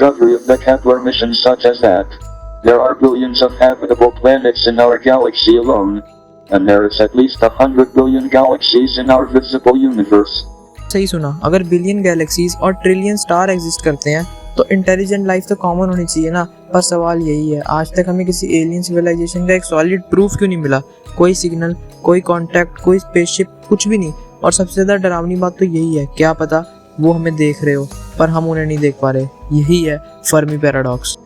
discovery of the Kepler mission such as that. There are billions of habitable planets in our galaxy alone, and there is at least 100 billion galaxies in our visible universe. सही सुना, अगर billion galaxies और trillion star exist करते हैं तो intelligent life तो common होनी चाहिए ना। पर सवाल यही है, आज तक हमें किसी एलियन सिविलाइजेशन का एक सॉलिड प्रूफ क्यों नहीं मिला? कोई सिग्नल, कोई कॉन्टैक्ट, कोई स्पेसशिप, कुछ भी नहीं। और सबसे ज़्यादा डरावनी बात तो यही है, क्या पता वो हमें देख रहे हो पर हम उन्हें नहीं देख पा रहे। यही है फर्मी पैराडॉक्स।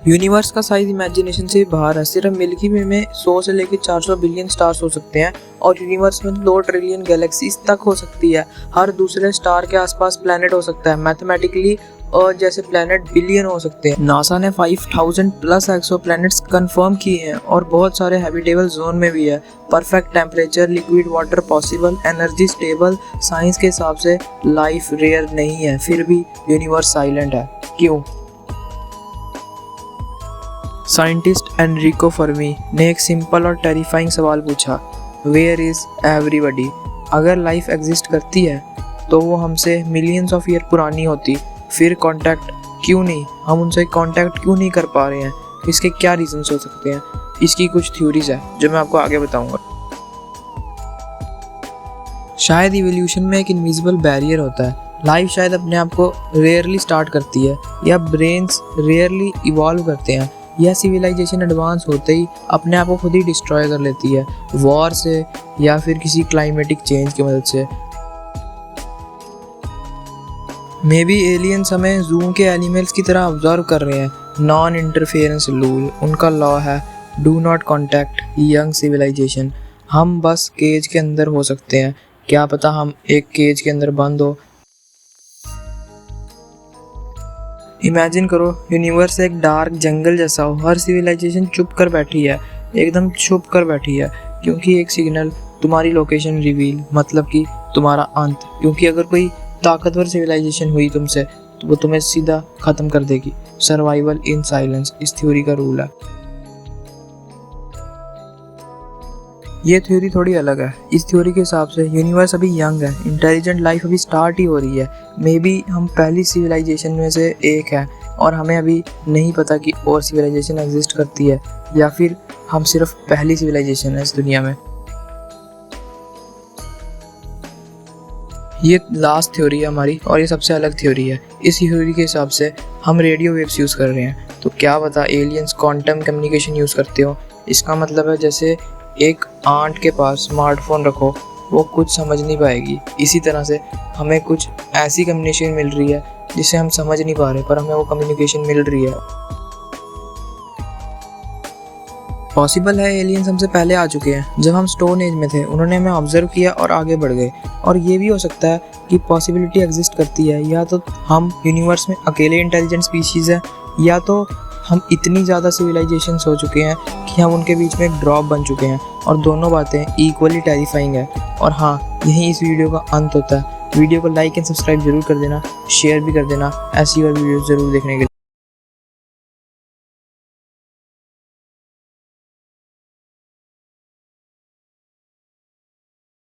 यूनिवर्स का साइज इमेजिनेशन से बाहर है। सिर्फ मिल्की वे में 100 से लेकर 400 बिलियन स्टार्स हो सकते हैं और यूनिवर्स में 2 ट्रिलियन गैलेक्सीज तक हो सकती है। हर दूसरे स्टार के आसपास प्लैनेट हो सकता है। मैथमेटिकली अर्थ जैसे प्लैनेट बिलियन हो सकते हैं। नासा ने 5000 प्लस एक्सो प्लैनेट्स कंफर्म किए हैं और बहुत सारे हैबिटेबल जोन में भी है। Perfect temperature, liquid water possible, energy stable. Science के हिसाब से लाइफ रेयर नहीं है, फिर भी यूनिवर्स साइलेंट है। क्यों? साइंटिस्ट एनरिको फर्मी ने एक सिंपल और टेरिफाइंग सवाल पूछा, वेयर इज एवरीबॉडी? अगर लाइफ एग्जिस्ट करती है तो वो हमसे मिलियंस ऑफ ईयर पुरानी होती, फिर कांटेक्ट क्यों नहीं? हम उनसे कांटेक्ट क्यों नहीं कर पा रहे हैं? इसके क्या रीजंस हो सकते हैं? इसकी कुछ थ्योरीज है जो मैं आपको आगे बताऊंगा। शायद इवोल्यूशन में एक इनविजिबल बैरियर होता है। लाइफ शायद अपने आप को रेयरली स्टार्ट करती है, या ब्रेन्स रेयरली इवॉल्व करते हैं, या सिविलाइजेशन एडवांस होते ही अपने आप को खुद ही डिस्ट्रॉय कर लेती है, वॉर से या फिर किसी क्लाइमेटिक चेंज की मदद से। मे बी एलियंस हमें जू के एनिमल्स की तरह ऑब्जर्व कर रहे हैं। नॉन इंटरफेरेंस रूल उनका लॉ है, do not contact young civilisation. हम बस केज के अंदर हो सकते हैं, क्या पता हम एक केज के अंदर बंद हो। इमेजिन करो यूनिवर्स एक डार्क जंगल जैसा हो, हर सिविलाइजेशन चुप कर बैठी है, एकदम चुप कर बैठी है, क्योंकि एक सिग्नल तुम्हारी लोकेशन रिवील, मतलब कि तुम्हारा अंत। क्योंकि अगर कोई ताकतवर सिविलाइजेशन हुई तुमसे तो वो तुम्हें सीधा ख़त्म कर देगी। सर्वाइवल इन साइलेंस इस थ्योरी का रूल है। ये थ्योरी थोड़ी अलग है। इस थ्योरी के हिसाब से यूनिवर्स अभी यंग है, इंटेलिजेंट लाइफ अभी स्टार्ट ही हो रही है। मे बी हम पहली सिविलाइजेशन में से एक है और हमें अभी नहीं पता कि और सिविलाइजेशन एग्जिस्ट करती है, या फिर हम सिर्फ पहली सिविलाइजेशन है इस दुनिया में। ये लास्ट थ्योरी है हमारी और ये सबसे अलग थ्योरी है। इस थ्योरी के हिसाब से हम रेडियो वेव्स यूज़ कर रहे हैं, तो क्या पता एलियंस क्वांटम कम्युनिकेशन यूज़ करते हो। इसका मतलब है जैसे एक आंट के पास स्मार्टफोन रखो, वो कुछ समझ नहीं पाएगी। इसी तरह से हमें कुछ ऐसी कम्युनिकेशन मिल रही है जिसे हम समझ नहीं पा रहे, पर हमें वो कम्युनिकेशन मिल रही है। पॉसिबल है एलियंस हमसे पहले आ चुके हैं। जब हम स्टोन एज में थे उन्होंने हमें ऑब्जर्व किया और आगे बढ़ गए। और ये भी हो सकता है कि पॉसिबिलिटी एग्जिस्ट करती है, या तो हम यूनिवर्स में अकेले इंटेलिजेंट स्पीशीज़ हैं, या तो हम इतनी ज़्यादा सिविलाइजेशंस हो चुके हैं कि हम उनके बीच में एक ड्रॉप बन चुके हैं। और दोनों बातें इक्वली टेरिफाइंग है। और हाँ, यहीं इस वीडियो का अंत होता है। वीडियो को लाइक एंड सब्सक्राइब जरूर कर देना, शेयर भी कर देना ऐसी और वीडियोस ज़रूर देखने के लिए।